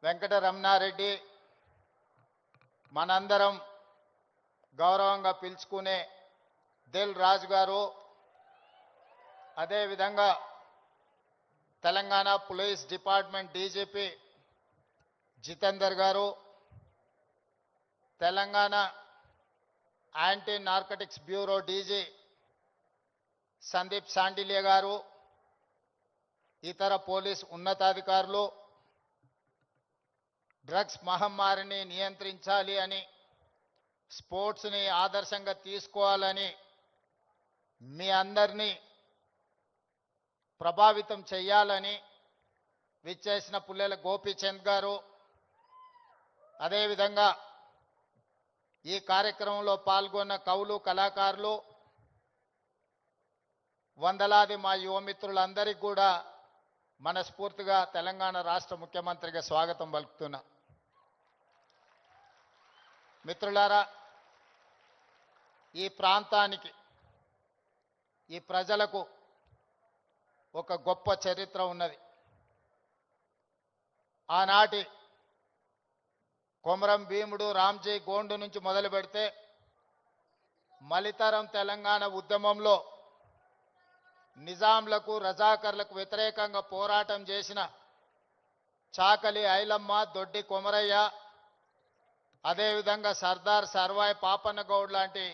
వెంకటరమణారెడ్డి మనందరం గౌరవంగా పిలుచుకునే దిల్ రాజు గారు, అదేవిధంగా Telangana police department DGP Jitender గారు, Telangana anti narcotics bureau DG Sandeep Sandilya గారు, ఇతర పోలీస్ ఉన్నతాధికారులు, డ్రగ్స్ మహమ్మారిని నియంత్రించాలి అని, స్పోర్ట్స్ని ఆదర్శంగా తీసుకోవాలని మీ అందరినీ ప్రభావితం చేయాలని విచ్చేసిన పుల్లెల గోపీచంద్ గారు, అదేవిధంగా ఈ కార్యక్రమంలో పాల్గొన్న కవులు, కళాకారులు, వందలాది మా యువమిత్రులందరికీ కూడా మనస్ఫూర్తిగా తెలంగాణ రాష్ట్ర ముఖ్యమంత్రిగా స్వాగతం పలుకుతున్నా. మిత్రులారా, ఈ ప్రాంతానికి, ఈ ప్రజలకు ఒక గొప్ప చరిత్ర ఉన్నది. ఆనాటి కొమరం భీముడు, రామ్జీ గోండు నుంచి మొదలు పెడితే మలితరం తెలంగాణ ఉద్యమంలో నిజాంలకు, రజాకర్లకు వ్యతిరేకంగా పోరాటం చేసిన చాకలి ఐలమ్మ, దొడ్డి కొమరయ్య, అదేవిధంగా సర్దార్ సర్వాయి పాపన్న గౌడ్ లాంటి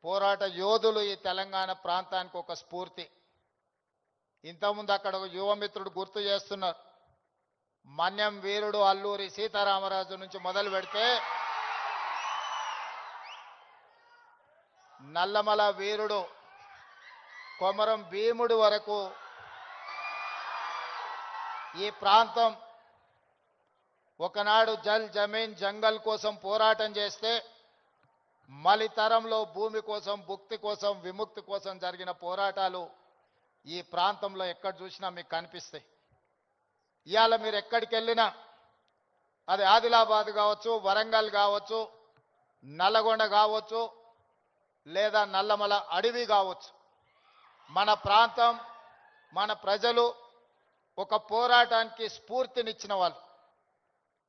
పోరాట యోధులు ఈ తెలంగాణ ప్రాంతానికి ఒక స్ఫూర్తి. ఇంతకుముందు అక్కడ ఒక యువమిత్రుడు గుర్తు చేస్తున్నారు. మన్యం వీరుడు అల్లూరి సీతారామరాజు నుంచి మొదలు పెడితే నల్లమల వీరుడు కొమరం భీముడు వరకు ఈ ప్రాంతం ఒకనాడు జల్ జమీన్ జంగల్ కోసం పోరాటం చేస్తే మలితరంలో భూమి కోసం, భుక్తి కోసం, విముక్తి కోసం జరిగిన పోరాటాలు ఈ ప్రాంతంలో ఎక్కడ చూసినా మీకు కనిపిస్తాయి. ఇవాళ మీరు ఎక్కడికి వెళ్ళినా, అది ఆదిలాబాద్ కావచ్చు, వరంగల్ కావచ్చు, నల్లగొండ కావచ్చు, లేదా నల్లమల అడవి కావచ్చు, మన ప్రాంతం, మన ప్రజలు ఒక పోరాటానికి స్ఫూర్తినిచ్చిన వాళ్ళు.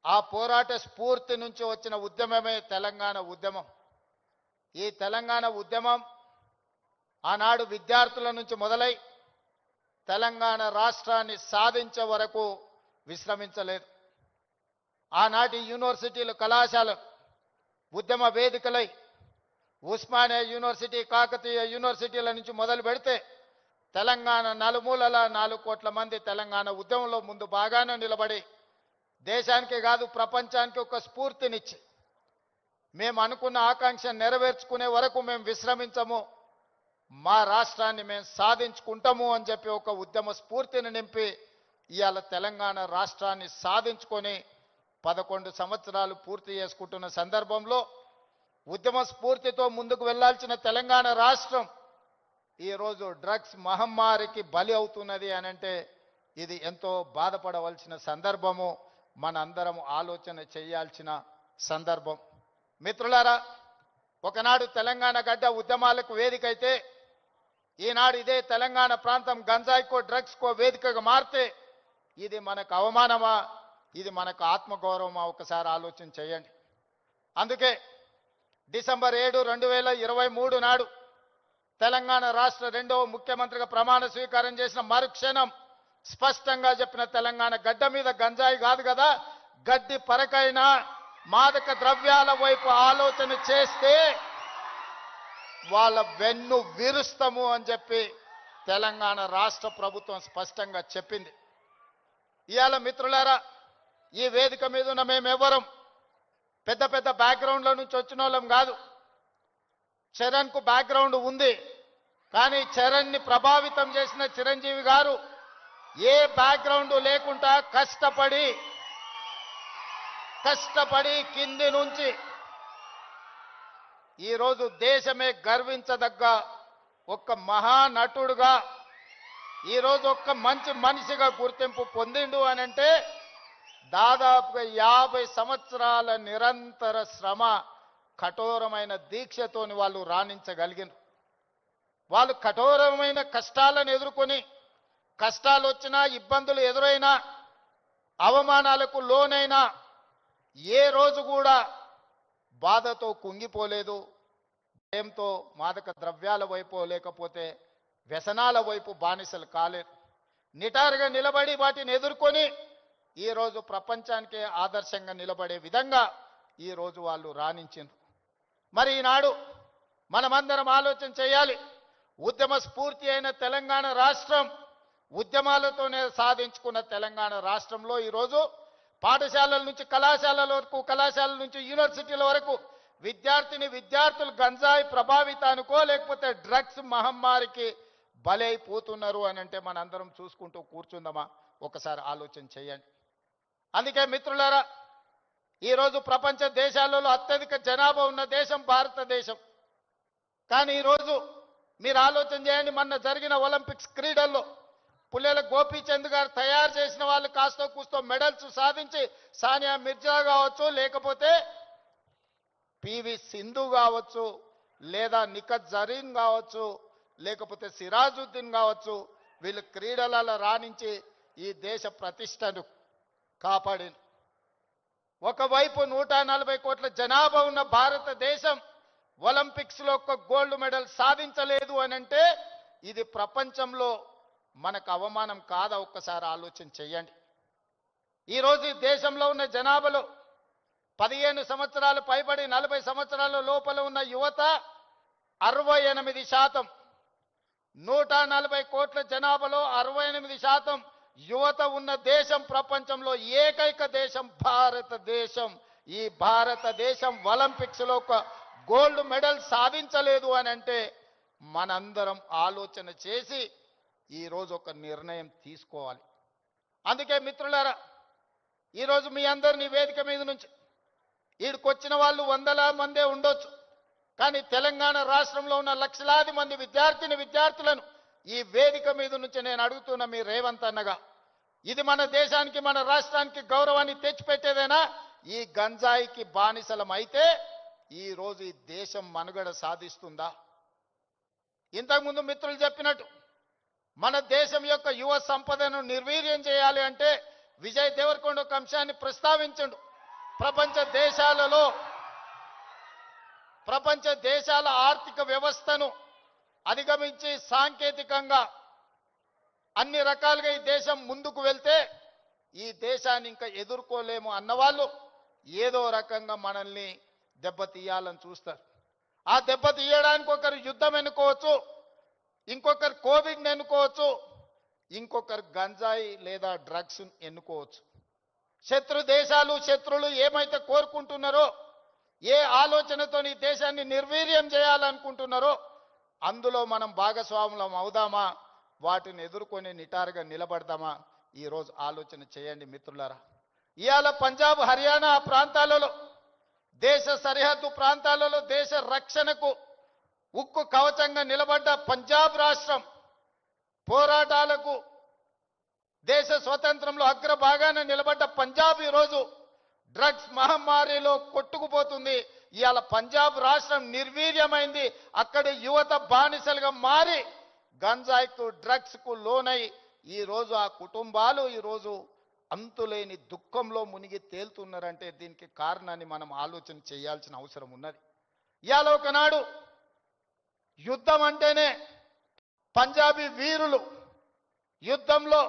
ఆ పోరాట స్ఫూర్తి నుంచి వచ్చిన ఉద్యమమే తెలంగాణ ఉద్యమం. ఈ తెలంగాణ ఉద్యమం ఆనాడు విద్యార్థుల నుంచి మొదలై తెలంగాణ రాష్ట్రాన్ని సాధించే వరకు విశ్రమించలేదు. ఆనాటి యూనివర్సిటీలు, కళాశాలలు ఉద్యమ వేదికలై ఉస్మానియా యూనివర్సిటీ, కాకతీయ యూనివర్సిటీల నుంచి మొదలు పెడితే తెలంగాణ నలుమూలల 4 కోట్ల మంది తెలంగాణ ఉద్యమంలో ముందు బాగానే నిలబడి దేశానికే కాదు ప్రపంచానికి ఒక స్ఫూర్తినిచ్చి మేము అనుకున్న ఆకాంక్ష నెరవేర్చుకునే వరకు మేము విశ్రమించము, మా రాష్ట్రాన్ని మేము సాధించుకుంటాము అని చెప్పి ఒక ఉద్యమ స్ఫూర్తిని నింపి ఇవాళ తెలంగాణ రాష్ట్రాన్ని సాధించుకొని 11 సంవత్సరాలు పూర్తి చేసుకుంటున్న సందర్భంలో ఉద్యమ స్ఫూర్తితో ముందుకు వెళ్లాల్సిన తెలంగాణ రాష్ట్రం ఈరోజు డ్రగ్స్ మహమ్మారికి బలి అవుతున్నది అని అంటే ఇది ఎంతో బాధపడవలసిన సందర్భము, మనందరం ఆలోచన చేయాల్సిన సందర్భం. మిత్రులారా, ఒకనాడు తెలంగాణ గడ్డ ఉద్యమాలకు వేదికైతే ఈనాడు ఇదే తెలంగాణ ప్రాంతం గంజాయికో, డ్రగ్స్కో వేదికగా మారితే ఇది మనకు అవమానమా, ఇది మనకు ఆత్మగౌరవమా? ఒకసారి ఆలోచన చేయండి. అందుకే డిసెంబర్ 7, 2023 నాడు తెలంగాణ రాష్ట్ర 2వ ముఖ్యమంత్రిగా ప్రమాణ స్వీకారం చేసిన మరుక్షణం స్పష్టంగా చెప్పిన, తెలంగాణ గడ్డ మీద గంజాయి కాదు కదా, గడ్డి పరకైనా మాదక ద్రవ్యాల వైపు ఆలోచన చేస్తే వాళ్ళ వెన్ను విరుస్తాము అని చెప్పి తెలంగాణ రాష్ట్ర ప్రభుత్వం స్పష్టంగా చెప్పింది. ఇవాళ మిత్రులారా, ఈ వేదిక మీద ఉన్న మేమెవరం పెద్ద పెద్ద బ్యాక్గ్రౌండ్ల నుంచి వచ్చిన వాళ్ళం కాదు. చరణ్కు బ్యాక్గ్రౌండ్ ఉంది, కానీ చరణ్ని ప్రభావితం చేసిన చిరంజీవి గారు ఏ బ్యాక్గ్రౌండ్ లేకుండా కష్టపడి కింది నుంచి ఈరోజు దేశమే గర్వించదగ్గ ఒక మహానటుడుగా, ఈరోజు ఒక మంచి మనిషిగా గుర్తింపు పొందిండు అని అంటే దాదాపుగా 50 సంవత్సరాల నిరంతర శ్రమ, కఠోరమైన దీక్షతోని వాళ్ళు రాణించగలిగినారు. వాళ్ళు కఠోరమైన కష్టాలను ఎదుర్కొని, కష్టాలు వచ్చినా, ఇబ్బందులు ఎదురైనా అవమానాలకు లోనైనా ఏ రోజు కూడా బాధతో కుంగిపోలేదు. భయంతో మాదక ద్రవ్యాల వైపు లేకపోతే వ్యసనాల వైపు బానిసలు కాలేదు. నిటారుగా నిలబడి వాటిని ఎదుర్కొని ఈరోజు ప్రపంచానికే ఆదర్శంగా నిలబడే విధంగా ఈరోజు వాళ్ళు రాణించింది. మరి ఈనాడు మనమందరం ఆలోచన చేయాలి. ఉద్యమ స్ఫూర్తి అయిన తెలంగాణ రాష్ట్రం, ఉద్యమాలతోనే సాధించుకున్న తెలంగాణ రాష్ట్రంలో ఈరోజు పాఠశాలల నుంచి కళాశాలల వరకు, కళాశాలల నుంచి యూనివర్సిటీల వరకు విద్యార్థులు గంజాయి ప్రభావితానికో లేకపోతే డ్రగ్స్ మహమ్మారికి బలైపోతున్నారు అని అంటే మనందరం చూసుకుంటూ కూర్చుందామా? ఒకసారి ఆలోచన చేయండి. అందుకే మిత్రులారా, ఈరోజు ప్రపంచ దేశాలలో అత్యధిక జనాభా ఉన్న దేశం భారతదేశం. కానీ ఈరోజు మీరు ఆలోచన చేయండి, మొన్న జరిగిన ఒలింపిక్స్ క్రీడల్లో పుల్లెల గోపీచంద్ గారు తయారు చేసిన వాళ్ళు కాస్తో కూస్తో మెడల్స్ సాధించి సానియా మిర్జా కావచ్చు, లేకపోతే పివి సింధు కావచ్చు, లేదా నిఖత్ జరీన్ కావచ్చు, లేకపోతే సిరాజుద్దీన్ కావచ్చు, వీళ్ళు క్రీడలలో రాణించి ఈ దేశ ప్రతిష్టను కాపాడింది. ఒకవైపు 140 కోట్ల జనాభా ఉన్న భారతదేశం ఒలింపిక్స్ లో ఒక్క గోల్డ్ మెడల్ సాధించలేదు అని అంటే ఇది ప్రపంచంలో మనకు అవమానం కాదా? ఒక్కసారి ఆలోచన చేయండి. ఈరోజు ఈ దేశంలో ఉన్న జనాభాలో 15 సంవత్సరాలు పైబడి 40 సంవత్సరాల లోపల ఉన్న యువత 68%. 140 కోట్ల జనాభాలో 68% యువత ఉన్న దేశం ప్రపంచంలో ఏకైక దేశం భారతదేశం. ఈ భారతదేశం ఒలింపిక్స్ లో ఒక గోల్డ్ మెడల్ సాధించలేదు అని అంటే మనందరం ఆలోచన చేసి ఈరోజు ఒక నిర్ణయం తీసుకోవాలి. అందుకే మిత్రులారా, ఈరోజు మీ అందరినీ వేదిక మీద నుంచి ఈడికొచ్చిన వాళ్ళు 100 మందే ఉండొచ్చు. కానీ తెలంగాణ రాష్ట్రంలో ఉన్న లక్షలాది మంది విద్యార్థులను ఈ వేదిక మీద నుంచి నేను అడుగుతున్న మీ రేవంత్ అన్నగా, ఇది మన దేశానికి మన రాష్ట్రానికి గౌరవాన్ని తెచ్చిపెట్టేదేనా? ఈ గంజాయికి బానిసలం అయితే ఈ రోజు ఈ దేశం మనుగడ సాధిస్తుందా? ఇంతకుముందు మిత్రులు చెప్పినట్టు మన దేశం యొక్క యువ సంపదను నిర్వీర్యం చేయాలి అంటే విజయ్ దేవరకొండ ఒక అంశాన్ని ప్రస్తావించండు. ప్రపంచ దేశాల ఆర్థిక వ్యవస్థను అధిగమించి సాంకేతికంగా అన్ని రకాలుగా ఈ దేశం ముందుకు వెళ్తే ఈ దేశాన్ని ఇంకా ఎదుర్కోలేము అన్నవాళ్ళు ఏదో రకంగా మనల్ని దెబ్బతీయాలని చూస్తారు. ఆ దెబ్బతీయడానికి ఒకరు యుద్ధం ఎన్నుకోవచ్చు, ఇంకొకరు కోవిడ్ని ఎన్నుకోవచ్చు, ఇంకొకరు గంజాయి లేదా డ్రగ్స్ ఎన్నుకోవచ్చు. శత్రులు ఏమైతే కోరుకుంటున్నారో, ఏ ఆలోచనతో ఈ దేశాన్ని నిర్వీర్యం చేయాలనుకుంటున్నారో అందులో మనం భాగస్వాములం అవుదామా? వాటిని ఎదుర్కొని నిటారుగా నిలబడదామా? ఈరోజు ఆలోచన చేయండి మిత్రులారా. ఇవాళ పంజాబ్, హర్యానా ప్రాంతాలలో, దేశ సరిహద్దు ప్రాంతాలలో దేశ రక్షణకు ఉక్కు కవచంగా నిలబడ్డ పంజాబ్ రాష్ట్రం, పోరాటాలకు దేశ స్వతంత్రంలో అగ్రభాగాన నిలబడ్డ పంజాబ్ ఈరోజు డ్రగ్స్ మహమ్మారిలో కొట్టుకుపోతుంది. ఇవాళ పంజాబ్ రాష్ట్రం నిర్వీర్యమైంది. అక్కడి యువత బానిసలుగా మారి గంజాయికు డ్రగ్స్కు లోనై ఈరోజు ఆ కుటుంబాలు ఈరోజు అంతులేని దుఃఖంలో మునిగి తేలుతున్నారంటే దీనికి కారణాన్ని మనం ఆలోచన చేయాల్సిన అవసరం ఉన్నది. ఇవాళ ఒకనాడు యుద్ధం అంటేనే పంజాబీ వీరులు యుద్ధంలో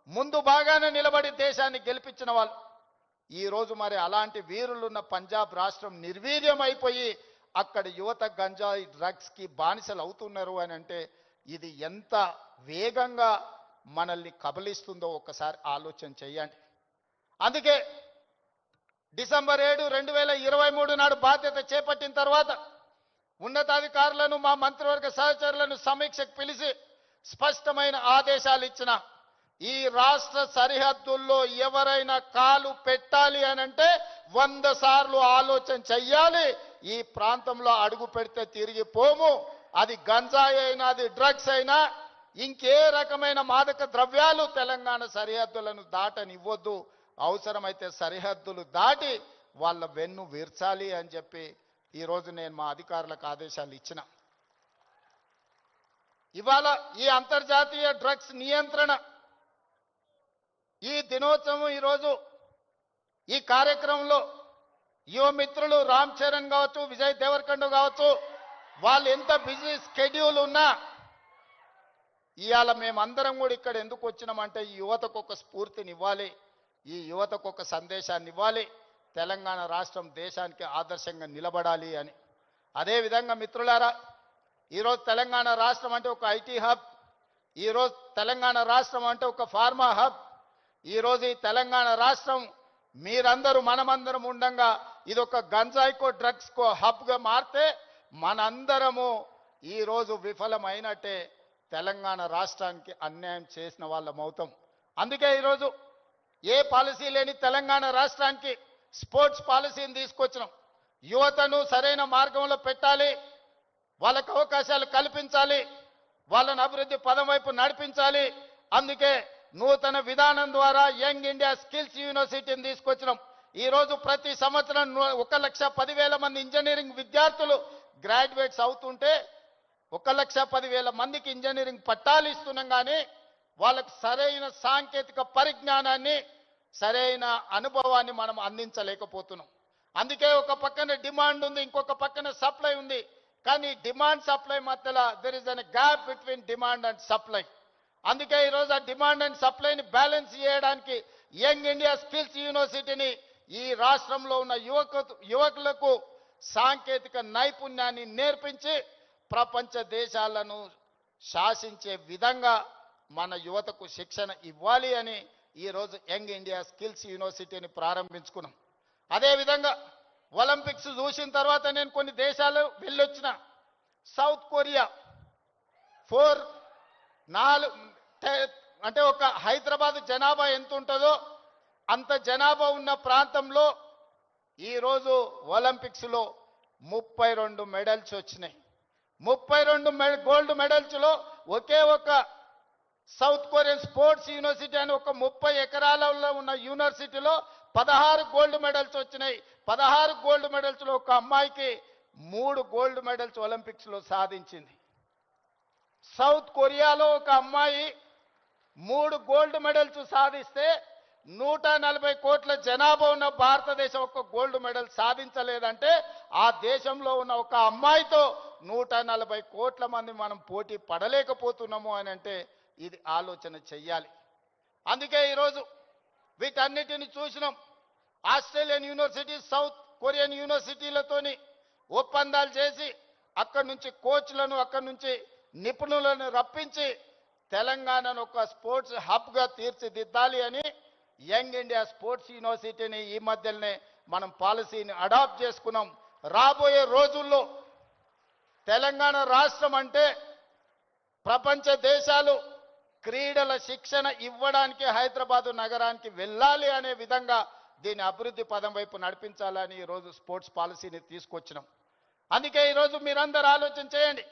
ముందు బాగానే నిలబడి దేశాన్ని గెలిపించిన వాళ్ళు. ఈరోజు మరి అలాంటి వీరులున్న పంజాబ్ రాష్ట్రం నిర్వీర్యం అయిపోయి అక్కడ యువత గంజాయి డ్రగ్స్కి బానిసలు అవుతున్నారు అని అంటే ఇది ఎంత వేగంగా మనల్ని కబలిస్తుందో ఒక్కసారి ఆలోచన చేయండి. అందుకే డిసెంబర్ 7, 2023 నాడు బాధ్యత చేపట్టిన తర్వాత ఉన్నతాధికారులను, మా మంత్రివర్గ సహచరులను సమీక్షకు పిలిచి స్పష్టమైన ఆదేశాలు ఇచ్చిన, ఈ రాష్ట్ర సరిహద్దుల్లో ఎవరైనా కాలు పెట్టాలి అని అంటే 100 సార్లు ఆలోచన చెయ్యాలి. ఈ ప్రాంతంలో అడుగు పెడితే తిరిగి పోము. అది గంజాయి అయినా, అది డ్రగ్స్ అయినా, ఇంకే రకమైన మాదక ద్రవ్యాలు తెలంగాణ సరిహద్దులను దాటనివ్వద్దు. అవసరమైతే సరిహద్దులు దాటి వాళ్ళ వెన్ను విర్చాలి అని చెప్పి ఈరోజు నేను మా అధికారులకు ఆదేశాలు ఇచ్చిన. ఇవాళ ఈ అంతర్జాతీయ డ్రగ్స్ నియంత్రణ ఈ దినోత్సవం ఈరోజు ఈ కార్యక్రమంలో యువ మిత్రులు రామ్ చరణ్ కావచ్చు, విజయ్ దేవరకొండ కావచ్చు, వాళ్ళు ఎంత బిజీ స్కెడ్యూల్ ఉన్నా ఇవాళ మేమందరం కూడా ఇక్కడ ఎందుకు వచ్చినామంటే ఈ యువతకు ఒక స్ఫూర్తిని ఇవ్వాలి, ఈ యువతకు ఒక సందేశాన్ని ఇవ్వాలి, తెలంగాణ రాష్ట్రం దేశానికి ఆదర్శంగా నిలబడాలి అని. అదేవిధంగా మిత్రులారా, ఈరోజు తెలంగాణ రాష్ట్రం అంటే ఒక ఐటీ హబ్, ఈరోజు తెలంగాణ రాష్ట్రం అంటే ఒక ఫార్మా హబ్, ఈరోజు ఈ తెలంగాణ రాష్ట్రం మీరందరూ మనమందరం ఉండంగా ఇది ఒక గంజాయికో డ్రగ్స్కో హబ్గా మారితే మనందరము ఈరోజు విఫలమైనట్టే, తెలంగాణ రాష్ట్రానికి అన్యాయం చేసిన వాళ్ళం అవుతాం. అందుకే ఈరోజు ఏ పాలసీ లేని తెలంగాణ రాష్ట్రానికి స్పోర్ట్స్ పాలసీని తీసుకొచ్చినాం. యువతను సరైన మార్గంలో పెట్టాలి, వాళ్ళకు అవకాశాలు కల్పించాలి, వాళ్ళని అభివృద్ధి పదం వైపు నడిపించాలి. అందుకే నూతన విధానం ద్వారా యంగ్ ఇండియా స్కిల్స్ యూనివర్సిటీని తీసుకొచ్చినాం. ఈరోజు ప్రతి సంవత్సరం 1,10,000 మంది ఇంజనీరింగ్ విద్యార్థులు గ్రాడ్యుయేట్స్ అవుతుంటే 1,10,000 మందికి ఇంజనీరింగ్ పట్టాలు ఇస్తున్నాం. కానీ వాళ్ళకు సరైన సాంకేతిక పరిజ్ఞానాన్ని, సరైన అనుభవాన్ని మనం అందించలేకపోతున్నాం. అందుకే ఒక పక్కన డిమాండ్ ఉంది, ఇంకొక పక్కన సప్లై ఉంది. కానీ డిమాండ్ సప్లై మధ్యలో there is an gap between demand and supply. అందుకే ఈరోజు ఆ డిమాండ్ అండ్ సప్లైని బ్యాలెన్స్ చేయడానికి యంగ్ ఇండియా స్కిల్స్ యూనివర్సిటీని ఈ రాష్ట్రంలో ఉన్న యువకులకు సాంకేతిక నైపుణ్యాన్ని నేర్పించి ప్రపంచ దేశాలను శాసించే విధంగా మన యువతకు శిక్షణ ఇవ్వాలి అని ఈరోజు యంగ్ ఇండియా స్కిల్స్ యూనివర్సిటీని ప్రారంభించుకున్నాం. అదేవిధంగా ఒలింపిక్స్ చూసిన తర్వాత నేను కొన్ని దేశాలు వెళ్ళొచ్చిన. సౌత్ కొరియా 4 అంటే ఒక హైదరాబాద్ జనాభా ఎంత ఉంటుందో అంత జనాభా ఉన్న ప్రాంతంలో ఈరోజు ఒలింపిక్స్లో 32 మెడల్స్ వచ్చినాయి. 32 గోల్డ్ మెడల్స్లో ఒకే ఒక సౌత్ కొరియన్ స్పోర్ట్స్ యూనివర్సిటీ అని ఒక 30 ఎకరాలలో ఉన్న యూనివర్సిటీలో 16 గోల్డ్ మెడల్స్ వచ్చినాయి. 16 గోల్డ్ మెడల్స్లో ఒక అమ్మాయికి 3 గోల్డ్ మెడల్స్ ఒలింపిక్స్లో సాధించింది. సౌత్ కొరియాలో ఒక అమ్మాయి 3 గోల్డ్ మెడల్స్ సాధిస్తే 140 కోట్ల జనాభా ఉన్న భారతదేశం ఒక గోల్డ్ మెడల్ సాధించలేదంటే ఆ దేశంలో ఉన్న ఒక అమ్మాయితో 140 కోట్ల మంది మనం పోటీ పడలేకపోతున్నాము అని అంటే ఇది ఆలోచన చెయ్యాలి. అందుకే ఈరోజు వీటన్నిటిని చూసినాం. ఆస్ట్రేలియన్ యూనివర్సిటీ, సౌత్ కొరియన్ యూనివర్సిటీలతోని ఒప్పందాలు చేసి అక్కడి నుంచి కోచ్లను, అక్కడి నుంచి నిపుణులను రప్పించి తెలంగాణను ఒక స్పోర్ట్స్ హబ్గా తీర్చిదిద్దాలి అని యంగ్ ఇండియా స్పోర్ట్స్ యూనివర్సిటీని ఈ మధ్యనే మనం పాలసీని అడాప్ట్ చేసుకున్నాం. రాబోయే రోజుల్లో తెలంగాణ రాష్ట్రం అంటే ప్రపంచ దేశాలు క్రీడల శిక్షణ ఇవ్వడానికి హైదరాబాదు నగరానికి వెళ్ళాలి అనే విధంగా దీని అభివృద్ధి పదం వైపు నడిపించాలని ఈరోజు స్పోర్ట్స్ పాలసీని తీసుకొచ్చినాం. అందుకే ఈరోజు మీరందరూ ఆలోచన చేయండి,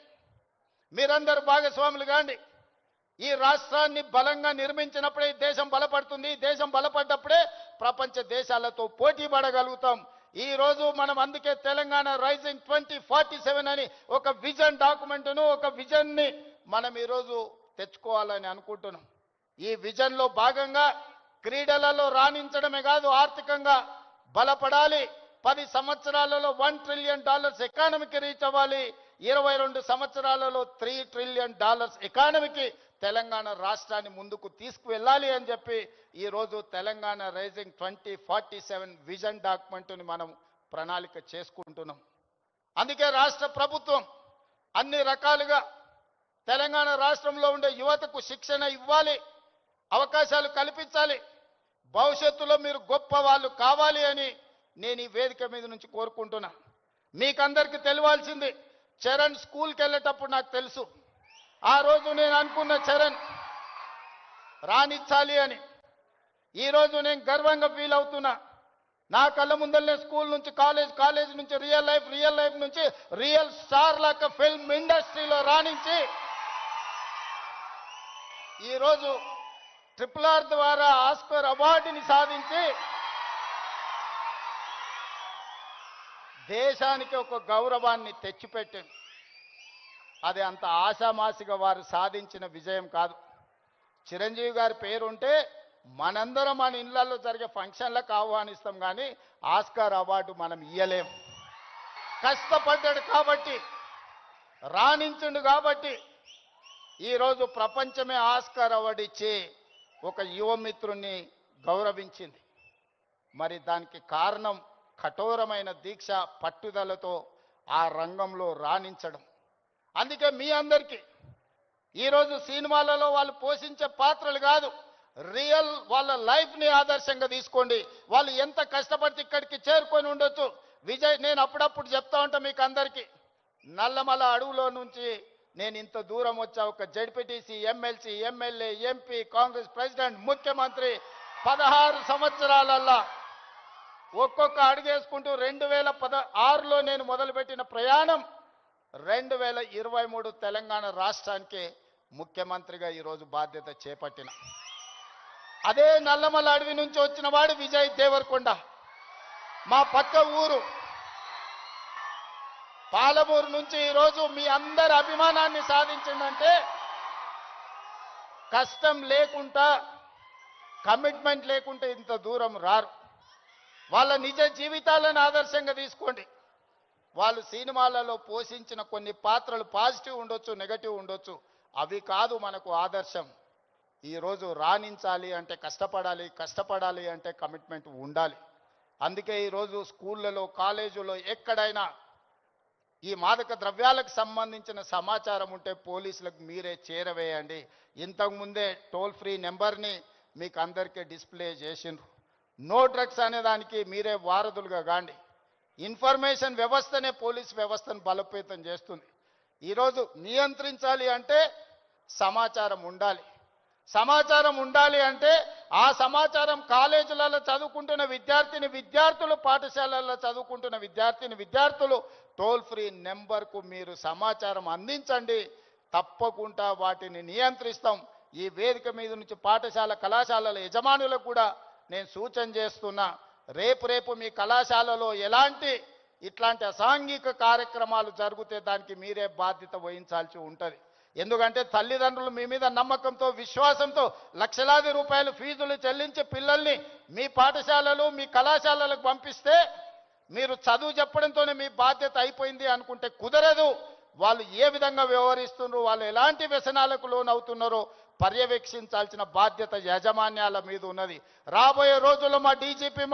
మీరందరూ భాగస్వాములు కాండి. ఈ రాష్ట్రాన్ని బలంగా నిర్మించినప్పుడే ఈ దేశం బలపడుతుంది. ఈ దేశం బలపడ్డప్పుడే ప్రపంచ దేశాలతో పోటీ పడగలుగుతాం. ఈ రోజు మనం అందుకే తెలంగాణ రైజింగ్ 2047 అని ఒక విజన్ డాక్యుమెంట్ను, ఒక విజన్ని మనం ఈరోజు తెచ్చుకోవాలని అనుకుంటున్నాం. ఈ విజన్లో భాగంగా క్రీడలలో రాణించడమే కాదు, ఆర్థికంగా బలపడాలి. 10 సంవత్సరాలలో $1 ట్రిలియన్ ఎకానమీకి రీచ్ అవ్వాలి. 22 సంవత్సరాలలో $3 ట్రిలియన్ ఎకానమీకి తెలంగాణ రాష్ట్రాన్ని ముందుకు తీసుకువెళ్ళాలి అని చెప్పి ఈరోజు తెలంగాణ రైజింగ్ 2047 విజన్ డాక్యుమెంట్ని మనం ప్రణాళిక చేసుకుంటున్నాం. అందుకే రాష్ట్ర ప్రభుత్వం అన్ని రకాలుగా తెలంగాణ రాష్ట్రంలో ఉండే యువతకు శిక్షణ ఇవ్వాలి, అవకాశాలు కల్పించాలి. భవిష్యత్తులో మీరు గొప్ప వాళ్ళు కావాలి అని నేను ఈ వేదిక మీద నుంచి కోరుకుంటున్నా. మీకందరికీ తెలియాల్సింది, చరణ్ స్కూల్కి వెళ్ళేటప్పుడు నాకు తెలుసు. ఆ రోజు నేను అనుకున్న చరణ్ రాణించాలి అని. ఈరోజు నేను గర్వంగా ఫీల్ అవుతున్నా. నా కళ్ళ ముందరనే స్కూల్ నుంచి కాలేజ్ నుంచి రియల్ లైఫ్ నుంచి రియల్ స్టార్ లాగా ఫిల్మ్ ఇండస్ట్రీలో రాణించి ఈరోజు RRR ద్వారా ఆస్కర్ అవార్డుని సాధించి దేశానికి ఒక గౌరవాన్ని తెచ్చిపెట్టింది. అది అంత ఆషామాసిగా వారు సాధించిన విజయం కాదు. చిరంజీవి గారి పేరుంటే మనందరం మన ఇళ్లలో జరిగే ఫంక్షన్లకు ఆహ్వానిస్తాం కానీ ఆస్కార్ అవార్డు మనం ఇయ్యలేం. కష్టపడ్డాడు కాబట్టి, రాణించుండు కాబట్టి ఈరోజు ప్రపంచమే ఆస్కార్ అవార్డు ఇచ్చి ఒక యువమిత్రుని గౌరవించింది. మరి దానికి కారణం కఠోరమైన దీక్ష, పట్టుదలతో ఆ రంగంలో రాణించడం. అందుకే మీ అందరికీ ఈరోజు సినిమాలలో వాళ్ళు పోషించే పాత్రలు కాదు, రియల్ వాళ్ళ లైఫ్ని ఆదర్శంగా తీసుకోండి. వాళ్ళు ఎంత కష్టపడితే ఇక్కడికి చేరుకొని ఉండొచ్చు. విజయ్, నేను అప్పుడప్పుడు చెప్తా ఉంటా మీకు అందరికీ, నల్లమల అడవులో నుంచి నేను ఇంత దూరం వచ్చా. ఒక ZPTC, MLC, MLA, MP, Congress president, ముఖ్యమంత్రి 16 సంవత్సరాలల్లా ఒక్కొక్క అడుగేసుకుంటూ 2016లో నేను మొదలుపెట్టిన ప్రయాణం 2023 తెలంగాణ రాష్ట్రానికి ముఖ్యమంత్రిగా ఈరోజు బాధ్యత చేపట్టిన. అదే నల్లమల అడవి నుంచి వచ్చిన వాడు విజయ్ దేవరకొండ. మా పక్క ఊరు పాలమూరు నుంచి ఈరోజు మీ అందరి అభిమానాన్ని సాధించిందంటే కష్టం లేకుండా, కమిట్మెంట్ లేకుంటే ఇంత దూరం రారు. వాళ్ళ నిజ జీవితాలను ఆదర్శంగా తీసుకోండి. వాళ్ళు సినిమాలలో పోషించిన కొన్ని పాత్రలు పాజిటివ్ ఉండొచ్చు, నెగటివ్ ఉండొచ్చు, అవి కాదు మనకు ఆదర్శం. ఈరోజు రాణించాలి అంటే కష్టపడాలి, కష్టపడాలి అంటే కమిట్మెంట్ ఉండాలి. అందుకే ఈరోజు స్కూళ్ళలో, కాలేజీలో ఎక్కడైనా ఈ మాదక ద్రవ్యాలకు సంబంధించిన సమాచారం ఉంటే పోలీసులకు మీరే చేరవేయండి. ఇంతకుముందే టోల్ ఫ్రీ నెంబర్ని మీకు అందరికీ డిస్ప్లే చేసిండ్రు. నో డ్రగ్స్ అనే దానికి మీరే వారధులుగా కాండి. ఇన్ఫర్మేషన్ వ్యవస్థనే పోలీస్ వ్యవస్థను బలోపేతం చేస్తుంది. ఈరోజు నియంత్రించాలి అంటే సమాచారం ఉండాలి. సమాచారం ఉండాలి అంటే ఆ సమాచారం కాలేజీలలో చదువుకుంటున్న విద్యార్థులు, పాఠశాలల్లో చదువుకుంటున్న విద్యార్థులు టోల్ ఫ్రీ నెంబర్కు మీరు సమాచారం అందించండి. తప్పకుండా వాటిని నియంత్రిస్తాం. ఈ వేదిక మీద నుంచి పాఠశాల, కళాశాలల యజమానులకు కూడా నేను సూచన చేస్తున్నా, రేపు మీ కళాశాలలో ఇట్లాంటి అసాంఘిక కార్యక్రమాలు జరిగితే దానికి మీరే బాధ్యత వహించాల్సి ఉంటుంది. ఎందుకంటే తల్లిదండ్రులు మీ మీద నమ్మకంతో, విశ్వాసంతో లక్షలాది రూపాయలు ఫీజులు చెల్లించి పిల్లల్ని మీ పాఠశాలలు, మీ కళాశాలలకు పంపిస్తే మీరు చదువు చెప్పడంతోనే మీ బాధ్యత అయిపోయింది అనుకుంటే కుదరదు. వాళ్ళు ఏ విధంగా వ్యవహరిస్తున్నారు, వాళ్ళు ఎలాంటి వ్యసనాలకు లోనవుతున్నారో పర్యవేక్షించాల్సిన బాధ్యత యాజమాన్యాల మీద ఉన్నది. రాబోయే రోజుల్లో మా డీజీపీ,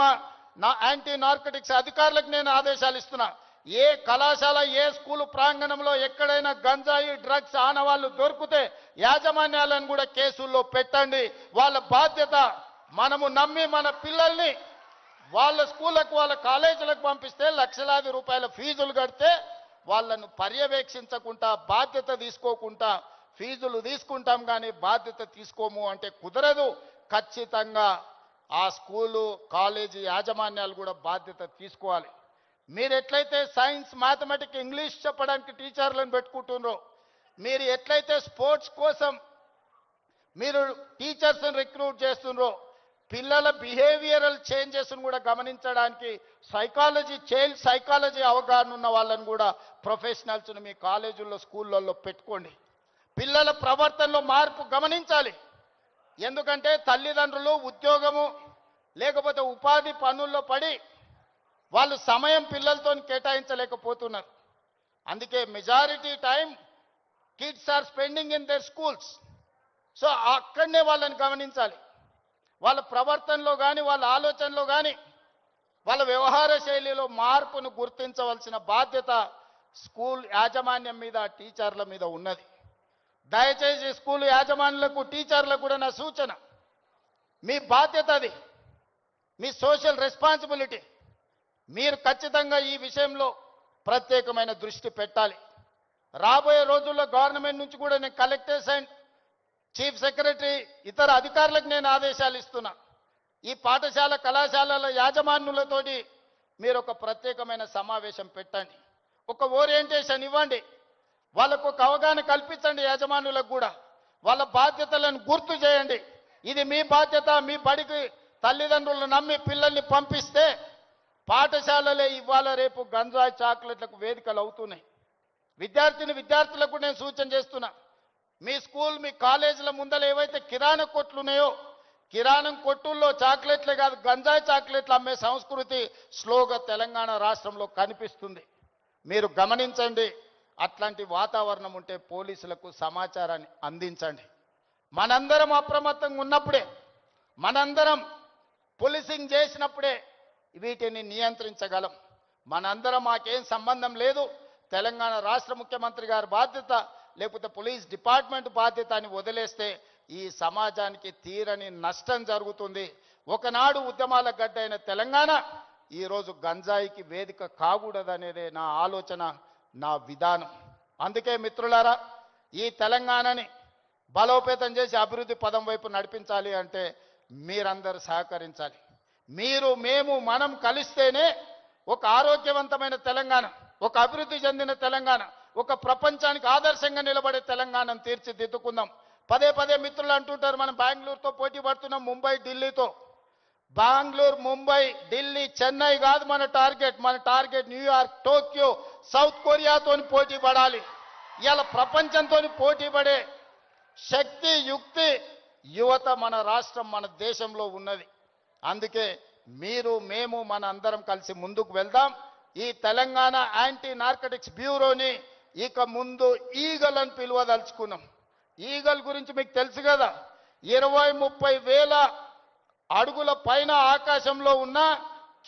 నా యాంటీ నార్కటిక్స్ అధికారులకు నేను ఆదేశాలు ఇస్తున్నా. ఏ కళాశాల, ఏ స్కూలు ప్రాంగణంలో ఎక్కడైనా గంజాయి, డ్రగ్స్ ఆనవాళ్లు దొరికితే యాజమాన్యాలను కూడా కేసుల్లో పెట్టండి. వాళ్ళ బాధ్యత. మనము నమ్మి మన పిల్లల్ని వాళ్ళ స్కూళ్ళకు, వాళ్ళ కాలేజీలకు పంపిస్తే లక్షలాది రూపాయల ఫీజులు కడితే వాళ్ళను పర్యవేక్షించకుండా, బాధ్యత తీసుకోకుండా ఫీజులు తీసుకుంటాం కానీ బాధ్యత తీసుకోము అంటే కుదరదు. ఖచ్చితంగా ఆ స్కూలు, కాలేజీ యాజమాన్యాలు కూడా బాధ్యత తీసుకోవాలి. మీరు ఎట్లయితే సైన్స్, మ్యాథమెటిక్స్, ఇంగ్లీష్ చెప్పడానికి టీచర్లను పెట్టుకుంటున్నారో, మీరు ఎట్లయితే స్పోర్ట్స్ కోసం మీరు టీచర్స్ని రిక్రూట్ చేస్తున్నారో, పిల్లల బిహేవియరల్ చేంజెస్ను కూడా గమనించడానికి చైల్డ్ సైకాలజీ అవగాహన ఉన్న వాళ్ళని కూడా ప్రొఫెషనల్స్ని మీ కాలేజీల్లో, స్కూళ్ళల్లో పెట్టుకోండి. పిల్లల ప్రవర్తనలో మార్పు గమనించాలి. ఎందుకంటే తల్లిదండ్రులు ఉద్యోగము లేకపోతే ఉపాధి పనుల్లో పడి వాళ్ళు సమయం పిల్లలతో కేటాయించలేకపోతున్నారు. అందుకే majority time kids are spending in their schools. So అక్కడనే వాళ్ళని గమనించాలి. వాళ్ళ ప్రవర్తనలో కానీ, వాళ్ళ ఆలోచనలో కానీ, వాళ్ళ వ్యవహార శైలిలో మార్పును గుర్తించవలసిన బాధ్యత స్కూల్ యాజమాన్యం మీద, టీచర్ల మీద ఉన్నది. దయచేసి స్కూల్ యాజమాన్యులకు, టీచర్లకు కూడా నా సూచన, మీ బాధ్యత అది, మీ సోషల్ రెస్పాన్సిబిలిటీ. మీరు ఖచ్చితంగా ఈ విషయంలో ప్రత్యేకమైన దృష్టి పెట్టాలి. రాబోయే రోజుల్లో గవర్నమెంట్ నుంచి కూడా నేను కలెక్టర్స్ అండ్ చీఫ్ సెక్రటరీ, ఇతర అధికారులకు నేను ఆదేశాలు ఇస్తున్నా. ఈ పాఠశాల, కళాశాలల యాజమాన్యులతోటి మీరు ఒక ప్రత్యేకమైన సమావేశం పెట్టండి, ఒక ఓరియంటేషన్ ఇవ్వండి, వాళ్ళకు ఒక అవగాహన కల్పించండి. యాజమాన్యులకు కూడా వాళ్ళ బాధ్యతలను గుర్తు చేయండి. ఇది మీ బాధ్యత. మీ బడికి తల్లిదండ్రులు నమ్మి పిల్లల్ని పంపిస్తే పాఠశాలలే ఇవాళ రేపు గంజాయి, చాక్లెట్లకు వేదికలు అవుతున్నాయి. విద్యార్థులకు నేను సూచన చేస్తున్నా, మీ స్కూల్, మీ కాలేజీల ముందర ఏవైతే కిరాణా కొట్లు ఉన్నాయో, కిరాణం కొట్టుల్లో చాక్లెట్లే కాదు గంజాయి చాక్లెట్లు అమ్మే సంస్కృతి స్లోగా తెలంగాణ రాష్ట్రంలో కనిపిస్తుంది. మీరు గమనించండి. అట్లాంటి వాతావరణం ఉంటే పోలీసులకు సమాచారాన్ని అందించండి. మనందరం అప్రమత్తంగా ఉన్నప్పుడే, మనందరం పోలీసింగ్ చేసినప్పుడే వీటిని నియంత్రించగలం. మనందరం మాకేం సంబంధం లేదు, తెలంగాణ రాష్ట్ర ముఖ్యమంత్రి గారి బాధ్యత లేకపోతే పోలీస్ డిపార్ట్మెంట్ బాధ్యత అని వదిలేస్తే ఈ సమాజానికి తీరని నష్టం జరుగుతుంది. ఒకనాడు ఉద్యమాల గడ్డైన తెలంగాణ ఈరోజు గంజాయికి వేదిక కాకూడదనేదే నా ఆలోచన, నా విధానం. అందుకే మిత్రులారా, ఈ తెలంగాణని బలోపేతం చేసి అభివృద్ధి పదం వైపు నడిపించాలి అంటే మీరందరూ సహకరించాలి. మీరు, మేము, మనం కలిస్తేనే ఒక ఆరోగ్యవంతమైన తెలంగాణ, ఒక అభివృద్ధి చెందిన తెలంగాణ, ఒక ప్రపంచానికి ఆదర్శంగా నిలబడే తెలంగాణను తీర్చిదిద్దుకుందాం. పదే పదే మిత్రులు అంటుంటారు మనం బెంగళూరుతో పోటీ పడుతున్నాం, ముంబై ఢిల్లీతో. బెంగళూరు, ముంబై, ఢిల్లీ, చెన్నై కాదు మన టార్గెట్ న్యూయార్క్, టోక్యో, సౌత్ కొరియాతో పోటీ పడాలి. ఇవాళ ప్రపంచంతో పోటీ పడే శక్తి, యుక్తి, యువత మన రాష్ట్రం, మన దేశంలో ఉన్నది. అందుకే మీరు, మేము, మన అందరం కలిసి ముందుకు వెళ్దాం. ఈ తెలంగాణ యాంటీ నార్కటిక్స్ బ్యూరోని ఇక ముందు ఈగల్ అని పిలువదలుచుకున్నాం. ఈగల్ గురించి మీకు తెలుసు కదా, 20-30 వేల అడుగుల పైన ఆకాశంలో ఉన్న,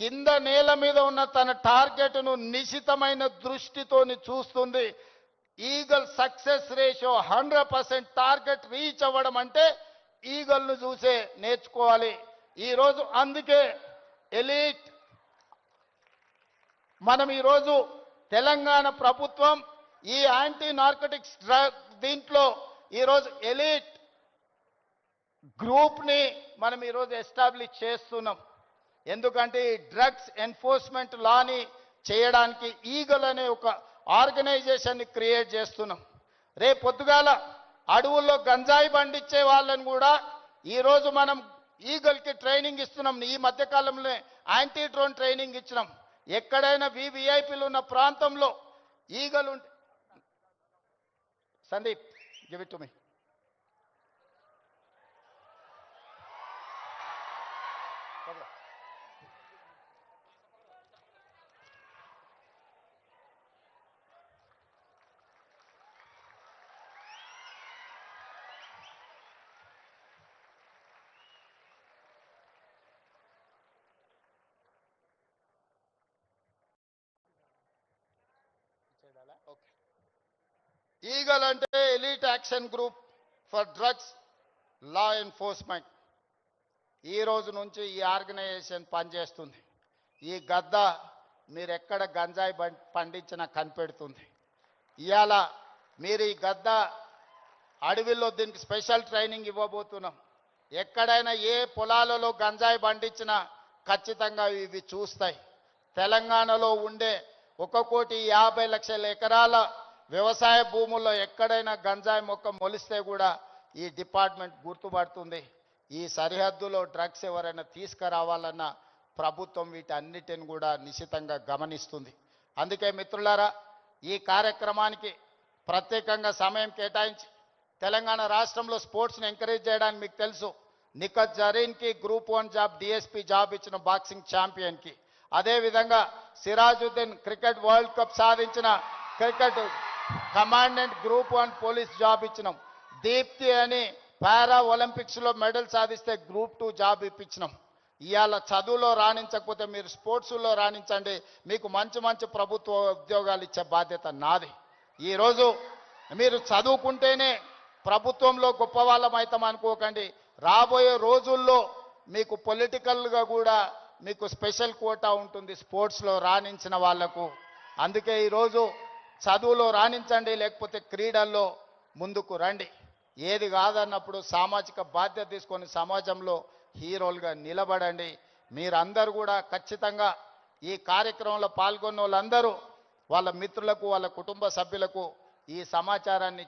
కింద నేల మీద ఉన్న తన టార్గెట్ను నిశితమైన దృష్టితోని చూస్తుంది. Eagle success ratio 100%. Target reach అవ్వడం అంటే ఈగల్ను చూసే నేర్చుకోవాలి. ఈరోజు అందుకే ఎలీట్ మనం ఈరోజు తెలంగాణ ప్రభుత్వం ఈ యాంటీ నార్కోటిక్స్ దీంట్లో ఈరోజు ఎలీట్ గ్రూప్ని మనం ఈరోజు ఎస్టాబ్లిష్ చేస్తున్నాం. ఎందుకంటే ఈ డ్రగ్స్ ఎన్ఫోర్స్మెంట్ లాని చేయడానికి ఈగల్ అనే ఒక ఆర్గనైజేషన్ని క్రియేట్ చేస్తున్నాం. రేపు పొద్దుగాల అడవుల్లో గంజాయి పండించే వాళ్ళని కూడా ఈరోజు మనం ఈగల్కి ట్రైనింగ్ ఇస్తున్నాం. ఈ మధ్యకాలంలో యాంటీ డ్రోన్ ట్రైనింగ్ ఇచ్చినాం. ఎక్కడైనా వివిఐపీలు ఉన్న ప్రాంతంలో ఈగలు ఉంటే, Sandeep give it to me. Eagle అంటే elite action group for drugs law enforcement. ఈ రోజు నుంచి ఈ ఆర్గనైజేషన్ పనిచేస్తుంది. ఈ గద్ద మీరు ఎక్కడ గంజాయి పండించినా కనిపెడుతుంది. ఇవాళ మీరు ఈ గద్ద అడవిలో దీనికి స్పెషల్ ట్రైనింగ్ ఇవ్వబోతున్నాం. ఎక్కడైనా ఏ పొలాలలో గంజాయి పండించినా ఖచ్చితంగా ఇవి చూస్తాయి. తెలంగాణలో ఉండే 1,50,00,000 ఎకరాల వ్యవసాయ భూముల్లో ఎక్కడైనా గంజాయి మొక్క మొలిస్తే కూడా ఈ డిపార్ట్మెంట్ గుర్తుపడుతుంది. ఈ సరిహద్దులో డ్రగ్స్ ఎవరైనా తీసుకురావాలన్న ప్రభుత్వం వీటన్నిటిని కూడా నిశితంగా గమనిస్తుంది. అందుకే మిత్రులారా, ఈ కార్యక్రమానికి ప్రత్యేకంగా సమయం కేటాయించి తెలంగాణ రాష్ట్రంలో స్పోర్ట్స్ని ఎంకరేజ్ చేయడానికి మీకు తెలుసు, నిఖత్ జరీన్కి గ్రూప్ 1 జాబ్, డిఎస్పీ జాబ్ ఇచ్చిన బాక్సింగ్ ఛాంపియన్కి, అదేవిధంగా సిరాజుద్దీన్ క్రికెట్ వరల్డ్ కప్ సాధించిన cricket commandant group 1 police job ఇచ్చినాం. దీప్తి అని పారా ఒలింపిక్స్లో మెడల్ సాధిస్తే గ్రూప్ 2 జాబ్ ఇప్పించినాం. ఇవాళ చదువులో రాణించకపోతే మీరు స్పోర్ట్స్లో రాణించండి, మీకు మంచి మంచి ప్రభుత్వ ఉద్యోగాలు ఇచ్చే బాధ్యత నాది. ఈరోజు మీరు చదువుకుంటేనే ప్రభుత్వంలో గొప్ప వాళ్ళం అవుతాం అనుకోకండి. రాబోయే రోజుల్లో మీకు పొలిటికల్గా కూడా మీకు స్పెషల్ కోటా ఉంటుంది స్పోర్ట్స్లో రాణించిన వాళ్లకు. అందుకే ఈరోజు చదువులో రాణించండి, లేకపోతే క్రీడల్లో ముందుకు రండి. ఏది కాదన్నప్పుడు సామాజిక బాధ్యత తీసుకొని సమాజంలో హీరోలుగా నిలబడండి. మీరందరూ కూడా ఖచ్చితంగా ఈ కార్యక్రమంలో పాల్గొన్న వాళ్ళందరూ వాళ్ళ మిత్రులకు, వాళ్ళ కుటుంబ సభ్యులకు ఈ సమాచారాన్ని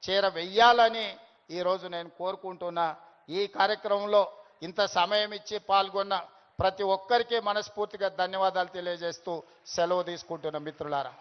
చేరవేయాలని ఈరోజు నేను కోరుకుంటున్నా. ఈ కార్యక్రమంలో ఇంత సమయం ఇచ్చి పాల్గొన్న ప్రతి ఒక్కరికి మనస్ఫూర్తిగా ధన్యవాదాలు తెలియజేస్తూ సెలవు తీసుకుంటున్న మిత్రులారా.